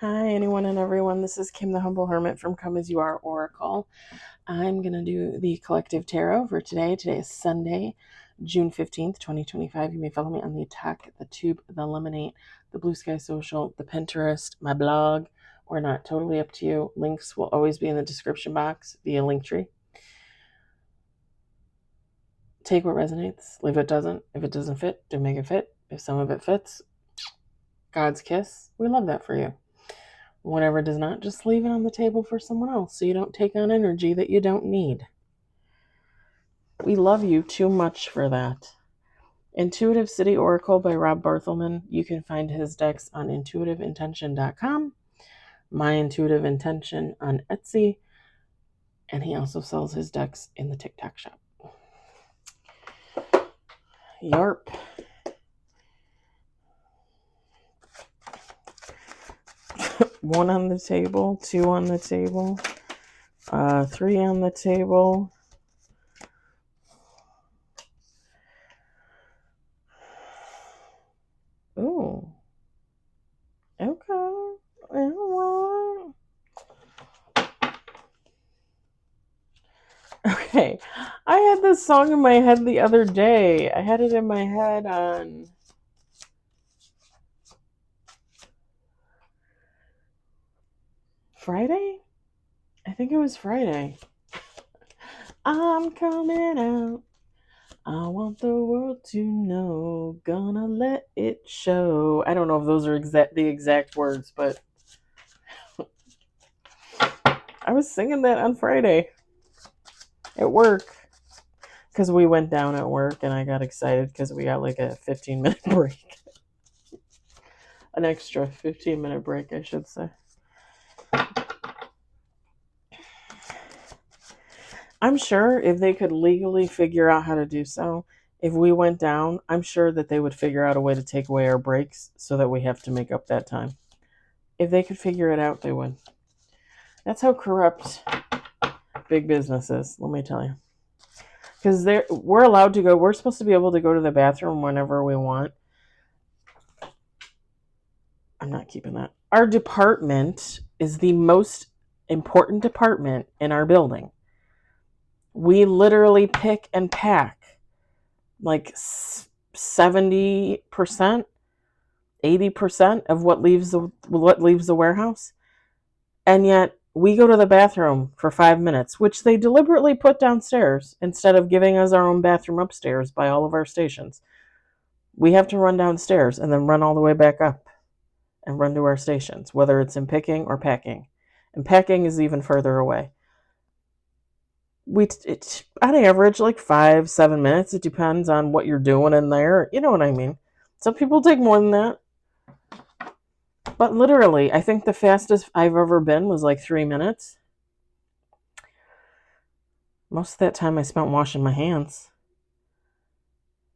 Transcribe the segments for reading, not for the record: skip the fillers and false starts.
Hi, anyone and everyone. This is Kim the Humble Hermit from Come As You Are Oracle. I'm going to do the collective tarot for today. Today is Sunday, June 15th, 2025. You may follow me on the Attack, the Tube, the Lemonade, the Blue Sky Social, the Pinterest, my blog, or not. Totally up to you. Links will always be in the description box via Linktree. Take what resonates, leave what doesn't. If it doesn't fit, do make it fit. If some of it fits, God's kiss. We love that for you. Whatever does not, just leave it on the table for someone else so you don't take on energy that you don't need. We love you too much for that. Intuitive City Oracle by Rob Barthelman. You can find his decks on intuitiveintention.com, My Intuitive Intention on Etsy, and he also sells his decks in the TikTok shop. Yarp. One on the table, two on the table, three on the table. Ooh. Okay. Well. Okay. I had this song in my head the other day. I had it in my head on Friday? I think it was Friday. I'm coming out. I want the world to know. Gonna let it show. I don't know if those are the exact words, but I was singing that on Friday at work because we went down at work and I got excited because we got like a 15-minute break. An extra 15-minute break, I should say. I'm sure if they could legally figure out how to do so, if we went down, I'm sure that they would figure out a way to take away our breaks so that we have to make up that time. If they could figure it out, they would. That's how corrupt big business is, let me tell you. Because we're allowed to go, we're supposed to be able to go to the bathroom whenever we want. I'm not keeping that. Our department is the most important department in our building. We literally pick and pack like 70%, 80% of what leaves the warehouse. And yet we go to the bathroom for 5 minutes, which they deliberately put downstairs instead of giving us our own bathroom upstairs by all of our stations. We have to run downstairs and then run all the way back up and run to our stations, whether it's in picking or packing. And packing is even further away. It's on average like 5-7 minutes. It depends on what you're doing in there. You know what I mean? Some people take more than that. But literally, I think the fastest I've ever been was like 3 minutes. Most of that time I spent washing my hands.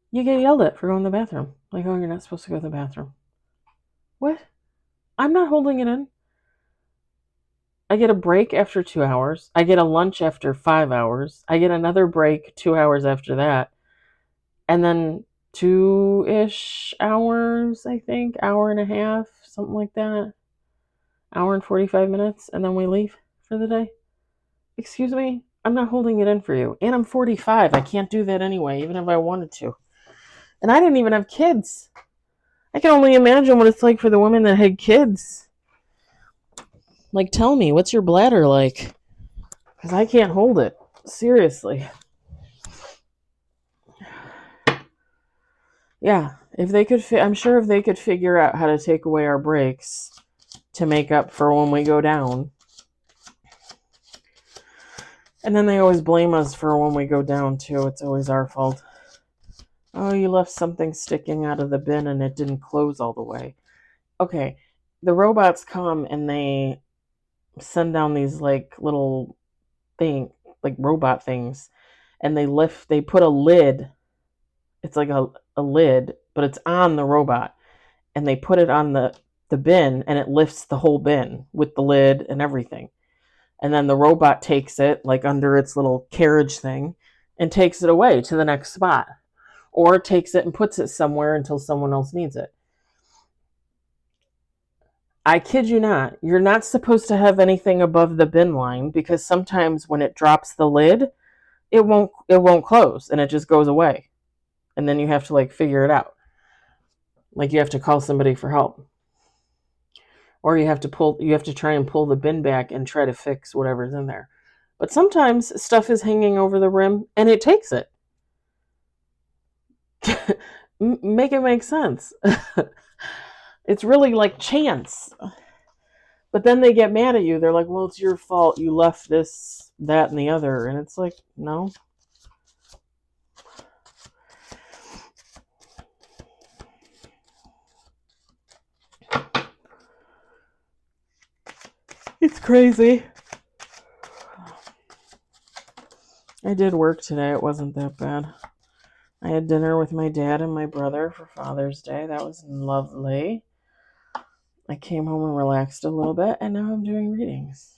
You get yelled at for going to the bathroom. Like, oh, you're not supposed to go to the bathroom. What? I'm not holding it in. I get a break after 2 hours. I get a lunch after 5 hours. I get another break 2 hours after that. And then 2-ish hours, I think. Hour and a half, something like that. Hour and 45 minutes. And then we leave for the day. Excuse me? I'm not holding it in for you. And I'm 45. I can't do that anyway, even if I wanted to. And I didn't even have kids. I can only imagine what it's like for the women that had kids. Like, tell me, what's your bladder like? Because I can't hold it. Seriously. Yeah, if they could, I'm sure if they could figure out how to take away our breaks to make up for when we go down. And then they always blame us for when we go down, too. It's always our fault. Oh, you left something sticking out of the bin and it didn't close all the way. Okay, the robots come and they send down these like little like robot things, and they put a lid. It's like a lid, but it's on the robot, and they put it on the bin, and it lifts the whole bin with the lid and everything. And then the robot takes it like under its little carriage thing and takes it away to the next spot, or takes it and puts it somewhere until someone else needs it. I kid you not, you're not supposed to have anything above the bin line because sometimes when it drops the lid, it won't close and it just goes away. And then you have to like figure it out. Like you have to call somebody for help. Or you have to try and pull the bin back and try to fix whatever's in there. But sometimes stuff is hanging over the rim and it takes it. Make it make sense. It's really like chance. But then they get mad at you. They're like, well, it's your fault. You left this, that, and the other. And it's like, no. It's crazy. I did work today. It wasn't that bad. I had dinner with my dad and my brother for Father's Day. That was lovely. I came home and relaxed a little bit, and now I'm doing readings.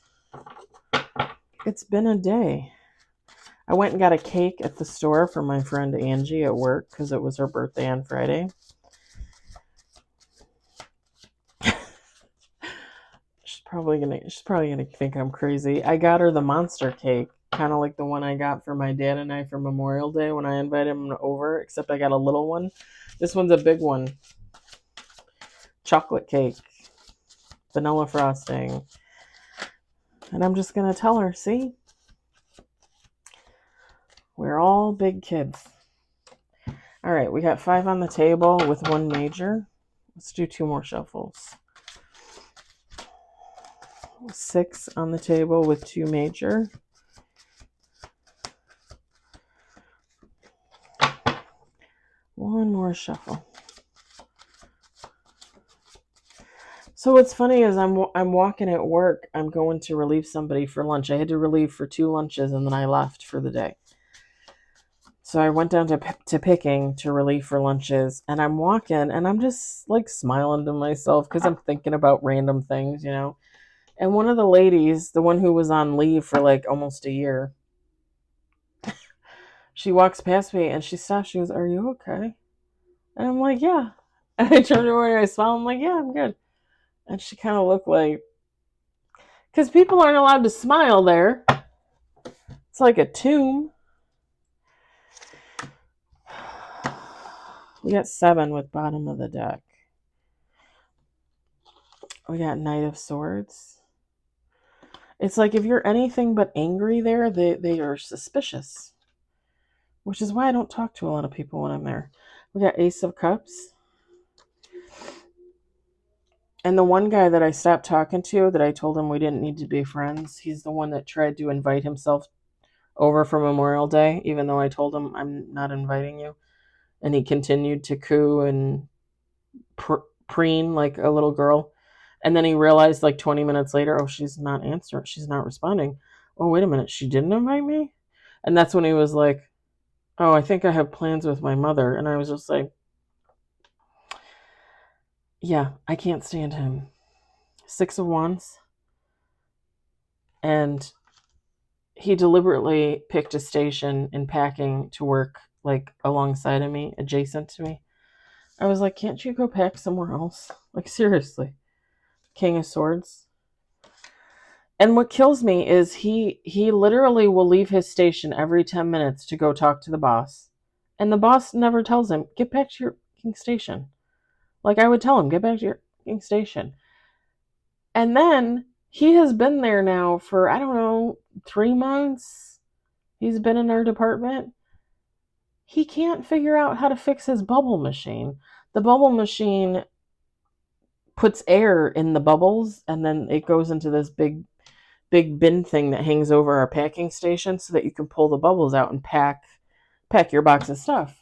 It's been a day. I went and got a cake at the store for my friend Angie at work because it was her birthday on Friday. She's probably gonna think I'm crazy. I got her the monster cake, kind of like the one I got for my dad and I for Memorial Day when I invited him over, except I got a little one. This one's a big one. Chocolate cake, vanilla frosting. And I'm just gonna tell her, see? We're all big kids. All right, we got 5 on the table with 1 major. Let's do 2 more shuffles. 6 on the table with 2 major. 1 more shuffle. So what's funny is I'm walking at work. I'm going to relieve somebody for lunch. I had to relieve for 2 lunches, and then I left for the day. So I went down to picking to relieve for lunches, and I'm walking, and I'm just like smiling to myself because I'm thinking about random things, you know. And one of the ladies, the one who was on leave for like almost a year, she walks past me and she stops. She goes, "Are you okay?" And I'm like, "Yeah." And I turned over and I smiled. I'm like, "Yeah, I'm good." And she kind of looked like, because people aren't allowed to smile there. It's like a tomb. We got 7 with bottom of the deck. We got Knight of Swords. It's like if you're anything but angry there, they are suspicious. Which is why I don't talk to a lot of people when I'm there. We got Ace of Cups. And the one guy that I stopped talking to, that I told him we didn't need to be friends, he's the one that tried to invite himself over for Memorial Day, even though I told him I'm not inviting you. And he continued to coo and preen like a little girl. And then he realized like 20 minutes later, oh, she's not answering. She's not responding. Oh, wait a minute. She didn't invite me? And that's when he was like, oh, I think I have plans with my mother. And I was just like, yeah, I can't stand him. 6 of Wands. And he deliberately picked a station in packing to work like alongside of me, adjacent to me. I was like, can't you go pack somewhere else? Like, seriously. King of Swords. And what kills me is he literally will leave his station every 10 minutes to go talk to the boss. And the boss never tells him, get back to your king station. Like I would tell him, get back to your king station. And then he has been there now for, I don't know, 3 months. He's been in our department. He can't figure out how to fix his bubble machine. The bubble machine puts air in the bubbles, and then it goes into this big bin thing that hangs over our packing station so that you can pull the bubbles out and pack your box of stuff.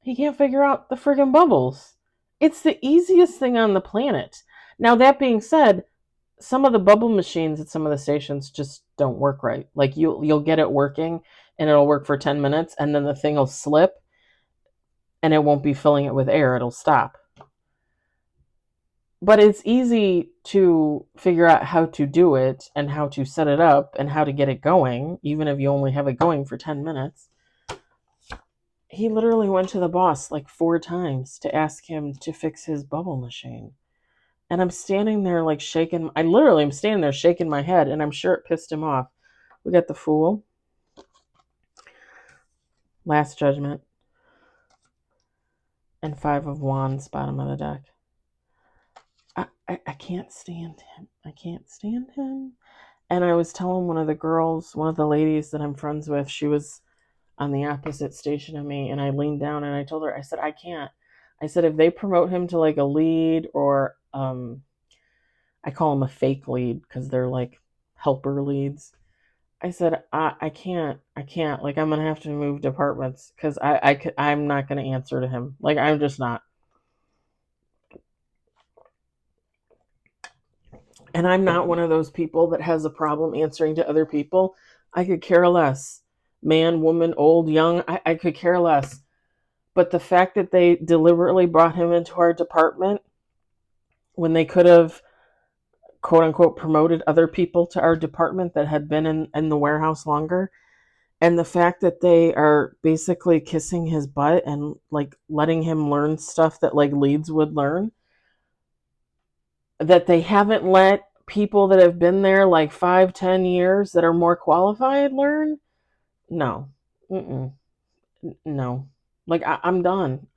He can't figure out the friggin' bubbles. It's the easiest thing on the planet. Now, that being said, some of the bubble machines at some of the stations just don't work right. Like you'll get it working and it'll work for 10 minutes and then the thing will slip and it won't be filling it with air. It'll stop. But it's easy to figure out how to do it and how to set it up and how to get it going, even if you only have it going for 10 minutes. he literally went to the boss like 4 times to ask him to fix his bubble machine. And I'm standing there like shaking. I literally am standing there shaking my head, and I'm sure it pissed him off. We got the Fool, Last Judgment, and 5 of Wands, bottom of the deck. I can't stand him. I can't stand him. And I was telling one of the ladies that I'm friends with, she was on the opposite station of me, and I leaned down and I told her, I said, I can't. I said, if they promote him to like a lead, or I call him a fake lead because they're like helper leads. I said, I can't. Like, I'm gonna have to move departments because I'm not gonna answer to him. Like, I'm just not. And I'm not one of those people that has a problem answering to other people. I could care less. Man, woman, old, young, I could care less. But the fact that they deliberately brought him into our department when they could have, quote unquote, promoted other people to our department that had been in the warehouse longer, and the fact that they are basically kissing his butt and like letting him learn stuff that like leads would learn, that they haven't let people that have been there like 5-10 years that are more qualified learn. No. Mm-mm. No. Like, I'm done.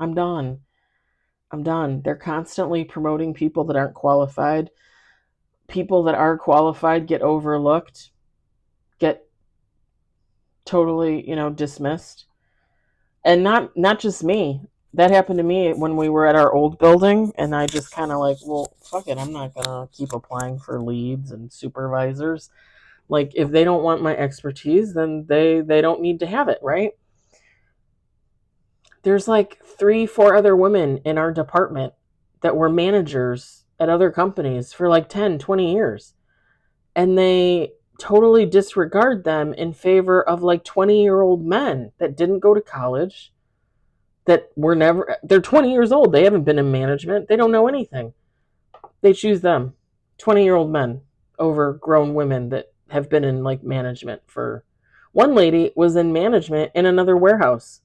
They're constantly promoting people that aren't qualified. People that are qualified get overlooked, get totally, dismissed. And not just me. That happened to me when we were at our old building, and I just kind of like, well, fuck it, I'm not gonna keep applying for leads and supervisors. Like, if they don't want my expertise, then they don't need to have it, right? There's like 3-4 other women in our department that were managers at other companies for like 10-20 years, and they totally disregard them in favor of like 20-year-old men that didn't go to college, that were never, they're 20 years old, they haven't been in management, they don't know anything. They choose them, 20-year-old men, over grown women that have been in like management for, one lady was in management in another warehouse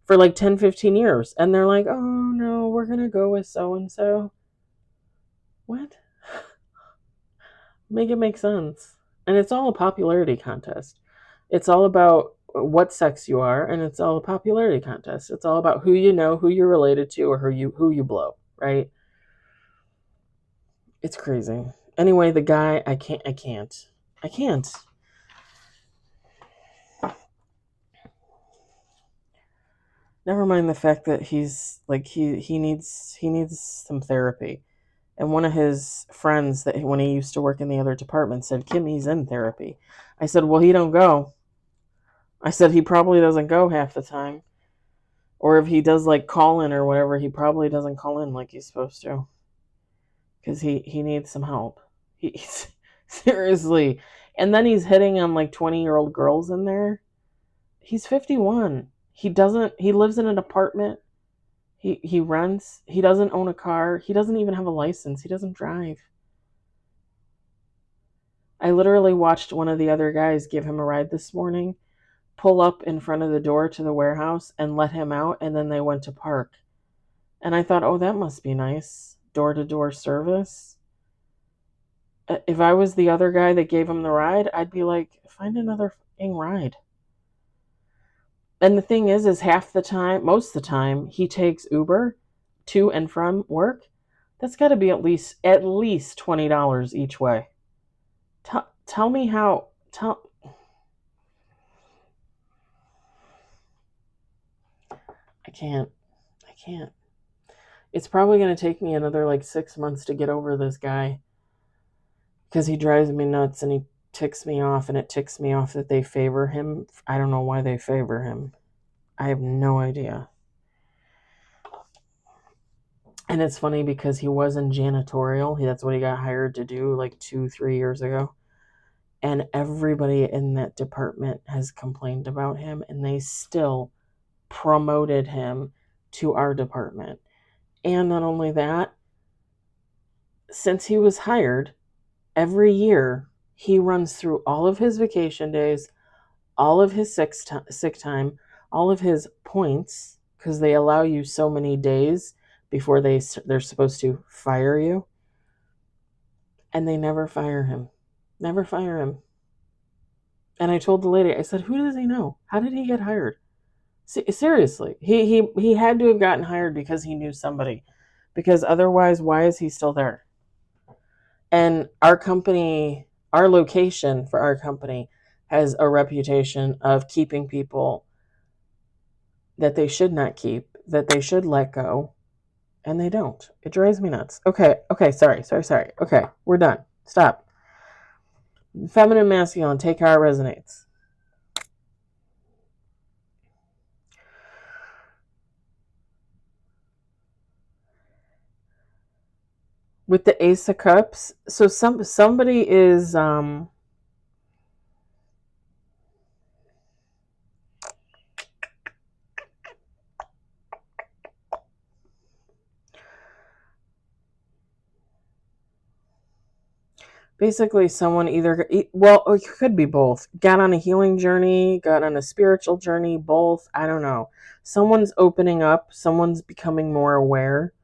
for like 10-15 years, and they're like, oh no, we're gonna go with so and so. What? Make it make sense. And it's all a popularity contest. It's all about what sex you are, and it's all a popularity contest. It's all about who you know, who you're related to, or who you blow, right? It's crazy. Anyway, the guy, I can't. Never mind the fact that he's like, he needs some therapy. And one of his friends that when he used to work in the other department said, Kim, he's in therapy. I said, well, he don't go. I said, he probably doesn't go half the time. Or if he does like call in or whatever, he probably doesn't call in like he's supposed to. Because he needs some help. He's seriously. And then he's hitting on like 20-year-old girls in there. He's 51. He lives in an apartment. He rents. He doesn't own a car. He doesn't even have a license. He doesn't drive. I literally watched one of the other guys give him a ride this morning, pull up in front of the door to the warehouse and let him out, and then they went to park. And I thought, oh, that must be nice. Door-to-door service. If I was the other guy that gave him the ride, I'd be like, find another fucking ride. And the thing is half the time, most of the time, he takes Uber to and from work. That's got to be at least $20 each way. Tell me how. I can't. It's probably going to take me another like 6 months to get over this guy, because he drives me nuts and he ticks me off, and it ticks me off that they favor him. I don't know why they favor him. I have no idea. And it's funny because he was in janitorial. That's what he got hired to do like 2-3 years ago. And everybody in that department has complained about him, and they still promoted him to our department. And not only that, since he was hired, every year he runs through all of his vacation days, all of his sick time, all of his points, because they allow you so many days before they're supposed to fire you. And they never fire him. Never fire him. And I told the lady, I said, who does he know? How did he get hired? Seriously, he had to have gotten hired because he knew somebody. Because otherwise, why is he still there? And our company, our location for our company has a reputation of keeping people that they should not keep, that they should let go, and they don't. It drives me nuts. Okay, sorry. Okay, we're done. Stop. Feminine, masculine, take how it resonates. With the Ace of Cups, so somebody is basically someone either, well, it could be both, got on a healing journey, got on a spiritual journey, both. I don't know. Someone's opening up, someone's becoming more aware.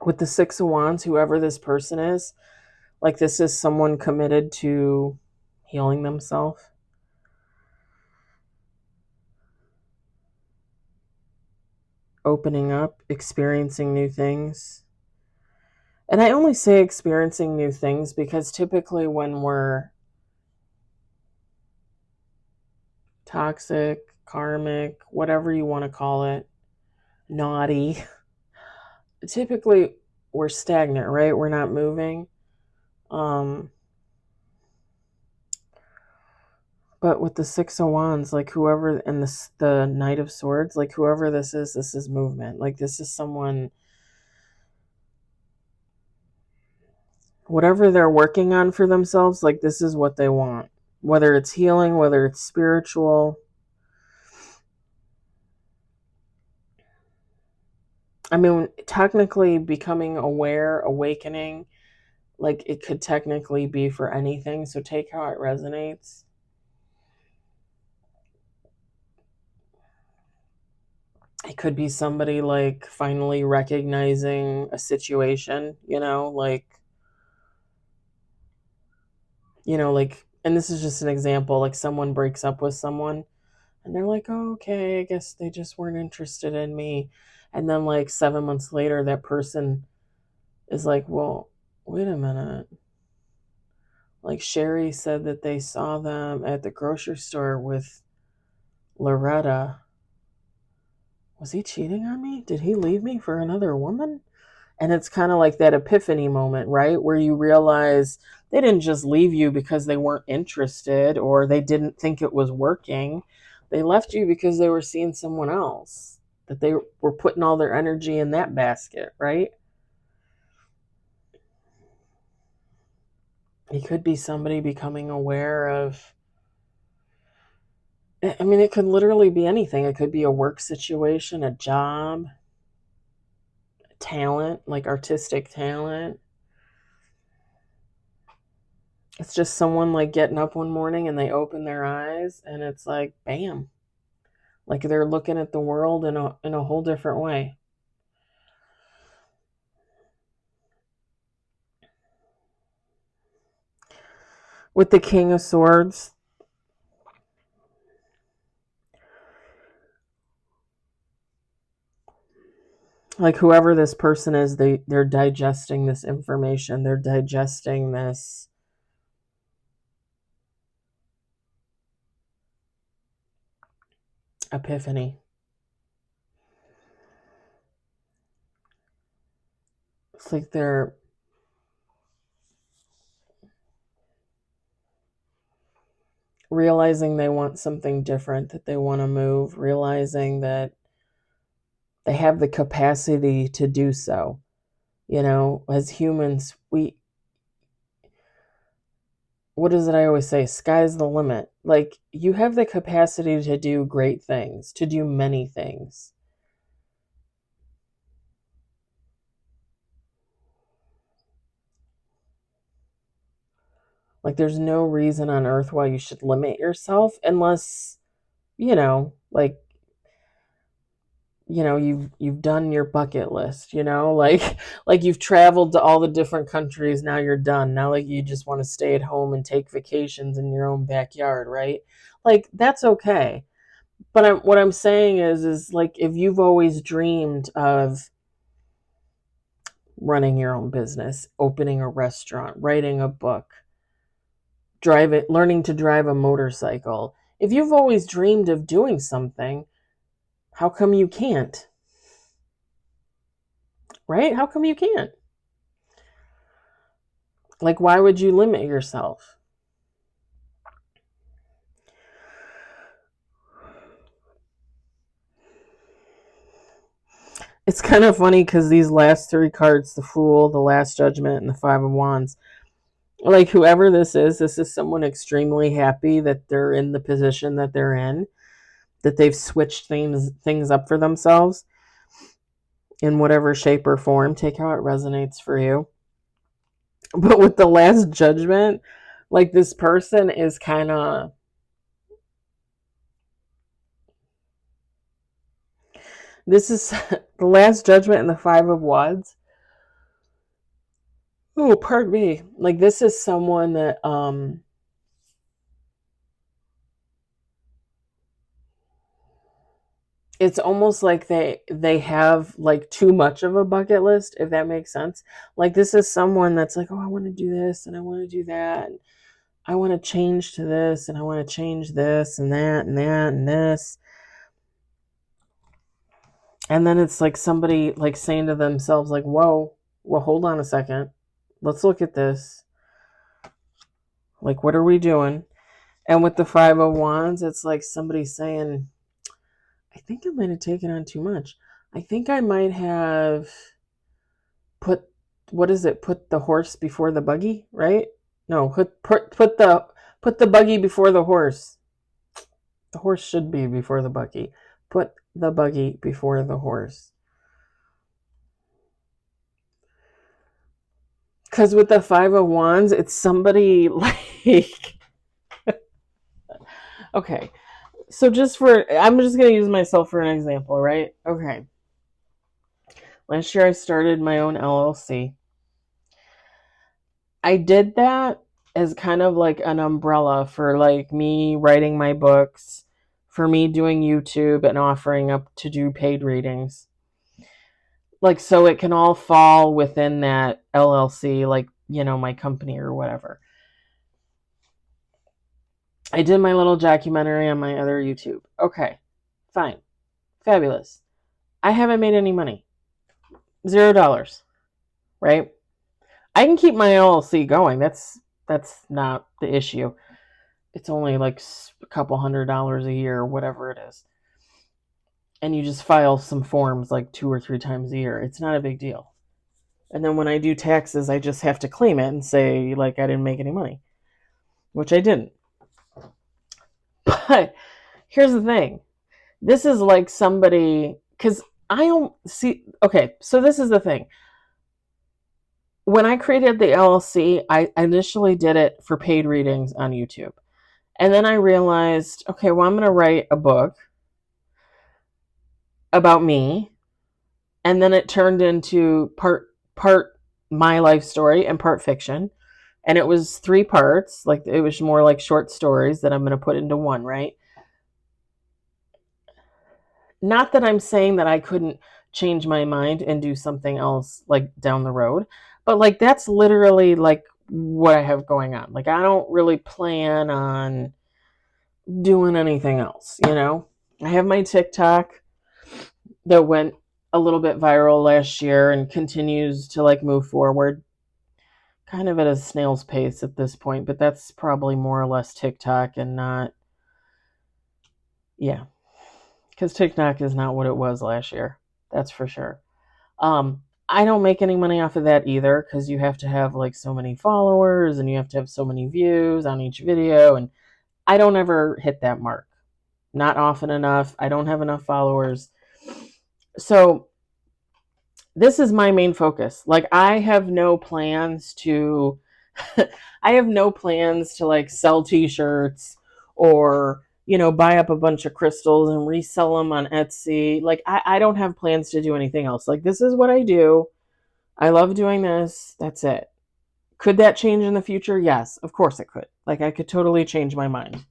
With the Six of Wands, whoever this person is, like this is someone committed to healing themselves, opening up, experiencing new things. And I only say experiencing new things because typically when we're toxic, karmic, whatever you want to call it, naughty, typically we're stagnant, right? We're not moving. But with the Six of Wands, like whoever, and the Knight of Swords, like whoever this is movement. Like this is someone, whatever they're working on for themselves, like this is what they want. Whether it's healing, whether it's spiritual. I mean, technically becoming aware, awakening, like it could technically be for anything. So take how it resonates. It could be somebody like finally recognizing a situation, like, and this is just an example, like someone breaks up with someone and they're like, oh, okay, I guess they just weren't interested in me. And then like 7 months later, that person is like, well, wait a minute. Like Sherry said that they saw them at the grocery store with Loretta. Was he cheating on me? Did he leave me for another woman? And it's kind of like that epiphany moment, right? Where you realize they didn't just leave you because they weren't interested or they didn't think it was working. They left you because they were seeing someone else, that they were putting all their energy in that basket, right? It could be somebody becoming aware of, I mean, it could literally be anything. It could be a work situation, a job, talent, like artistic talent. It's just someone like getting up one morning and they open their eyes and it's like, bam. Like they're looking at the world in a whole different way. With the King of Swords, like whoever this person is, they're digesting this information. They're digesting this epiphany. It's like they're realizing they want something different, that they want to move, realizing that they have the capacity to do so. As humans, what is it I always say? Sky's the limit. Like, you have the capacity to do great things, to do many things. Like, there's no reason on earth why you should limit yourself unless, like, you've done your bucket list, like you've traveled to all the different countries. Now you're done. Now, like, you just want to stay at home and take vacations in your own backyard, right? Like, that's okay. But what I'm saying is like, if you've always dreamed of running your own business, opening a restaurant, writing a book, learning to drive a motorcycle, if you've always dreamed of doing something, how come you can't? Right? How come you can't? Like, why would you limit yourself? It's kind of funny because these last three cards, the Fool, the Last Judgment, and the Five of Wands, like, whoever this is someone extremely happy that they're in the position that they're in, that they've switched things up for themselves in whatever shape or form. Take how it resonates for you. But with the Last Judgment, like, this person is kind of, this is the Last Judgment and the Five of Wands. Oh, pardon me. Like, this is someone that it's almost like they have like too much of a bucket list, if that makes sense. Like, this is someone that's like, oh, I want to do this and I want to do that, and I want to change to this and I want to change this and that and that and this. And then it's like somebody like saying to themselves, like, whoa, well, hold on a second. Let's look at this. Like, what are we doing? And with the Five of Wands, it's like somebody saying, I think I might have taken on too much. I think I might have put the horse before the buggy, right? No, put the buggy before the horse. The horse should be before the buggy. Put the buggy before the horse. Because with the Five of Wands, it's somebody like, okay, so I'm just going to use myself for an example, right? Okay. Last year I started my own LLC. I did that as kind of like an umbrella for like me writing my books, for me doing YouTube and offering up to do paid readings. Like, so it can all fall within that LLC, like, my company or whatever. I did my little documentary on my other YouTube. Okay, fine. Fabulous. I haven't made any money. $0, right? I can keep my LLC going. That's not the issue. It's only like a couple $100 a year or whatever it is. And you just file some forms like 2 or 3 times a year. It's not a big deal. And then when I do taxes, I just have to claim it and say, like, I didn't make any money, which I didn't. But here's the thing. This is like somebody, because I don't see, okay, so this is the thing. When I created the LLC, I initially did it for paid readings on YouTube. And then I realized, okay, well, I'm going to write a book about me. And then it turned into part my life story and part fiction. And it was 3 parts. Like, it was more like short stories that I'm going to put into one, right? Not that I'm saying that I couldn't change my mind and do something else like down the road, but like, that's literally like what I have going on. Like, I don't really plan on doing anything else, I have my TikTok that went a little bit viral last year and continues to like move forward, kind of at a snail's pace at this point, but that's probably more or less TikTok and not, yeah, because TikTok is not what it was last year. That's for sure. I don't make any money off of that either, because you have to have like so many followers and you have to have so many views on each video, and I don't ever hit that mark. Not often enough. I don't have enough followers. So this is my main focus. Like, I have no plans to I have no plans to like sell t-shirts or, buy up a bunch of crystals and resell them on Etsy. Like, I don't have plans to do anything else. Like, this is what I do. I love doing this. That's it. Could that change in the future? Yes, of course it could. Like, I could totally change my mind.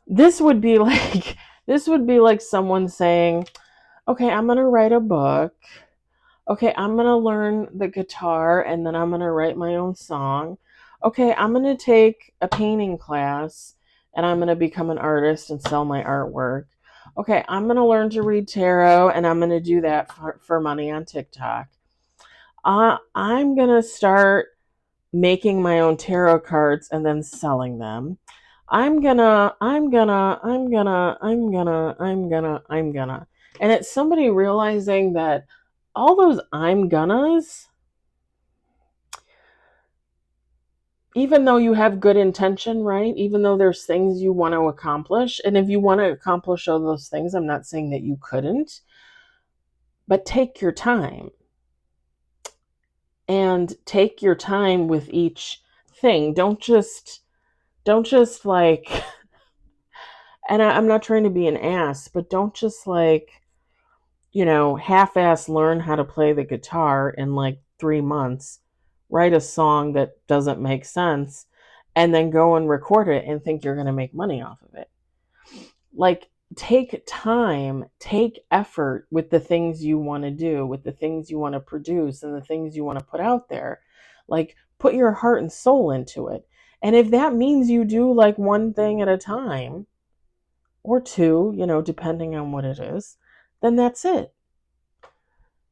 This would be like someone saying, okay, I'm going to write a book. Okay, I'm going to learn the guitar and then I'm going to write my own song. Okay, I'm going to take a painting class and I'm going to become an artist and sell my artwork. Okay, I'm going to learn to read tarot and I'm going to do that for money on TikTok. I'm going to start making my own tarot cards and then selling them. I'm gonna. And it's somebody realizing that all those I'm gonnas, even though you have good intention, right? Even though there's things you want to accomplish, and if you want to accomplish all those things, I'm not saying that you couldn't, but take your time. And take your time with each thing. Don't just like, and I'm not trying to be an ass, but don't just like, half-ass learn how to play the guitar in like 3 months, write a song that doesn't make sense, and then go and record it and think you're going to make money off of it. Like, take time, take effort with the things you want to do, with the things you want to produce, and the things you want to put out there. Like, put your heart and soul into it. And if that means you do like one thing at a time, or two, depending on what it is, then that's it.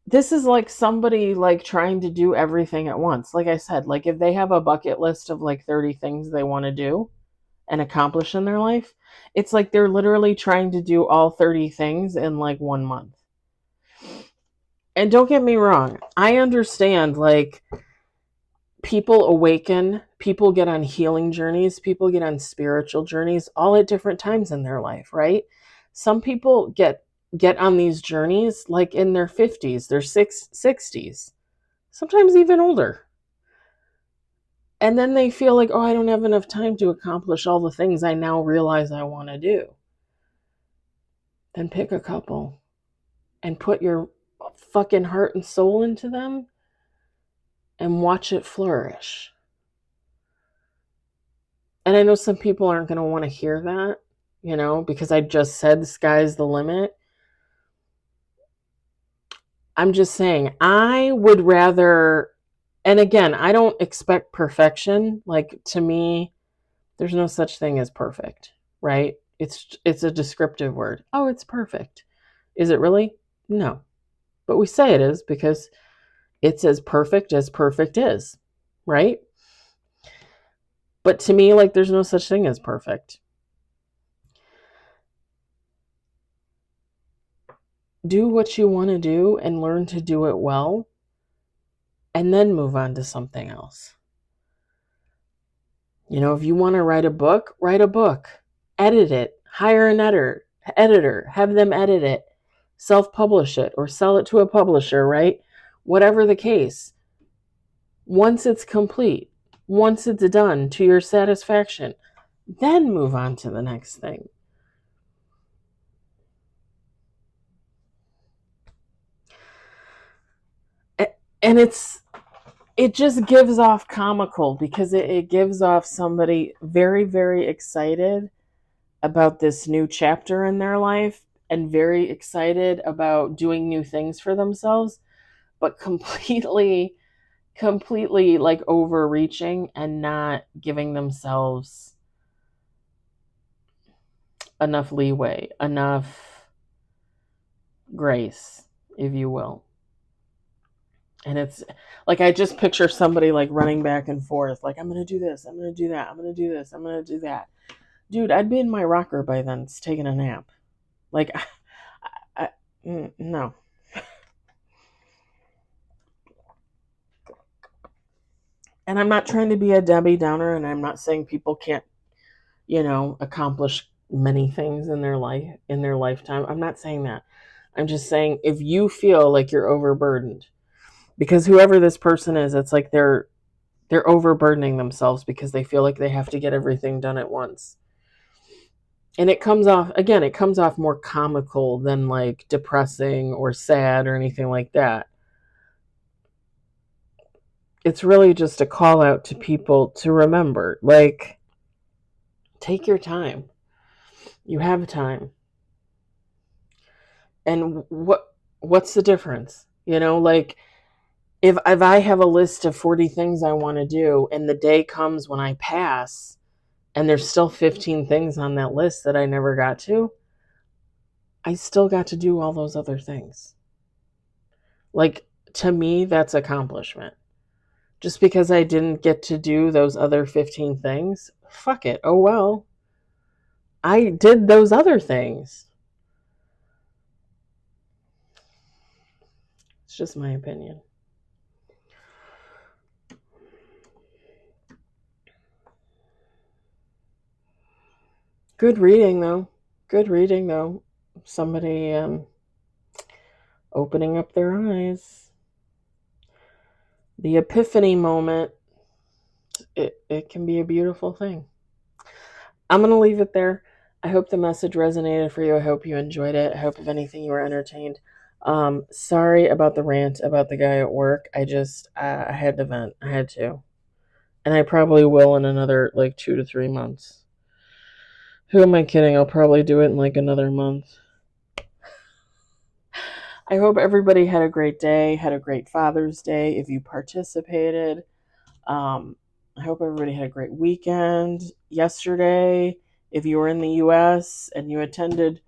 This is like somebody like trying to do everything at once. Like I said, like if they have a bucket list of like 30 things they want to do and accomplish in their life, it's like they're literally trying to do all 30 things in like 1 month. And don't get me wrong, I understand like people awaken, people get on healing journeys, people get on spiritual journeys all at different times in their life, right? Some people get on these journeys like in their 50s, their 60s, sometimes even older. And then they feel like, oh, I don't have enough time to accomplish all the things I now realize I want to do. Then pick a couple and put your fucking heart and soul into them and watch it flourish. And I know some people aren't going to want to hear that, because I just said the sky's the limit. I'm just saying, I would rather, and again, I don't expect perfection. Like, to me, there's no such thing as perfect, right? It's a descriptive word. Oh, it's perfect. Is it really? No. But we say it is because it's as perfect is, right? But to me, like, there's no such thing as perfect. Do what you want to do and learn to do it well, and then move on to something else. If you want to write a book, edit it, hire an editor, have them edit it, self-publish it, or sell it to a publisher, right? Whatever the case. Once it's complete, once it's done to your satisfaction, then move on to the next thing. And it just gives off comical because it gives off somebody very, very excited about this new chapter in their life and very excited about doing new things for themselves, but completely like overreaching and not giving themselves enough leeway, enough grace, if you will. And it's like, I just picture somebody like running back and forth, like, I'm going to do this, I'm going to do that, I'm going to do this, I'm going to do that. Dude, I'd be in my rocker by then, taking a nap. Like, no. And I'm not trying to be a Debbie Downer, and I'm not saying people can't, accomplish many things in their lifetime. I'm not saying that. I'm just saying, if you feel like you're overburdened, because whoever this person is, it's like they're They're overburdening themselves because they feel like they have to get everything done at once. And it comes off more comical than like depressing or sad or anything like that. It's really just a call out to people to remember, like, take your time. You have time. And what's the difference? Like, if I have a list of 40 things I want to do and the day comes when I pass and there's still 15 things on that list that I never got to, I still got to do all those other things. Like, to me, that's accomplishment. Just because I didn't get to do those other 15 things, fuck it. Oh well. I did those other things. It's just my opinion. Good reading, though. Somebody opening up their eyes. The epiphany moment, it can be a beautiful thing. I'm going to leave it there. I hope the message resonated for you. I hope you enjoyed it. I hope, if anything, you were entertained. Sorry about the rant about the guy at work. I had to vent. I had to. And I probably will in another, 2 to 3 months. Who am I kidding? I'll probably do it in another month. I hope everybody had a great day, had a great Father's Day if you participated. I hope everybody had a great weekend. Yesterday, if you were in the U.S. and you attended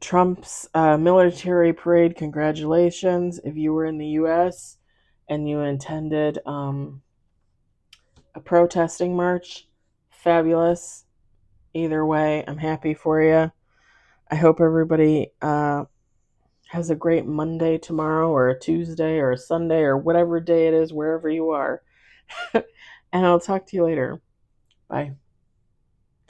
Trump's military parade, congratulations. If you were in the U.S. and you attended a protesting march, fabulous. Either way, I'm happy for you. I hope everybody has a great Monday tomorrow, or a Tuesday, or a Sunday, or whatever day it is, wherever you are. And I'll talk to you later. Bye.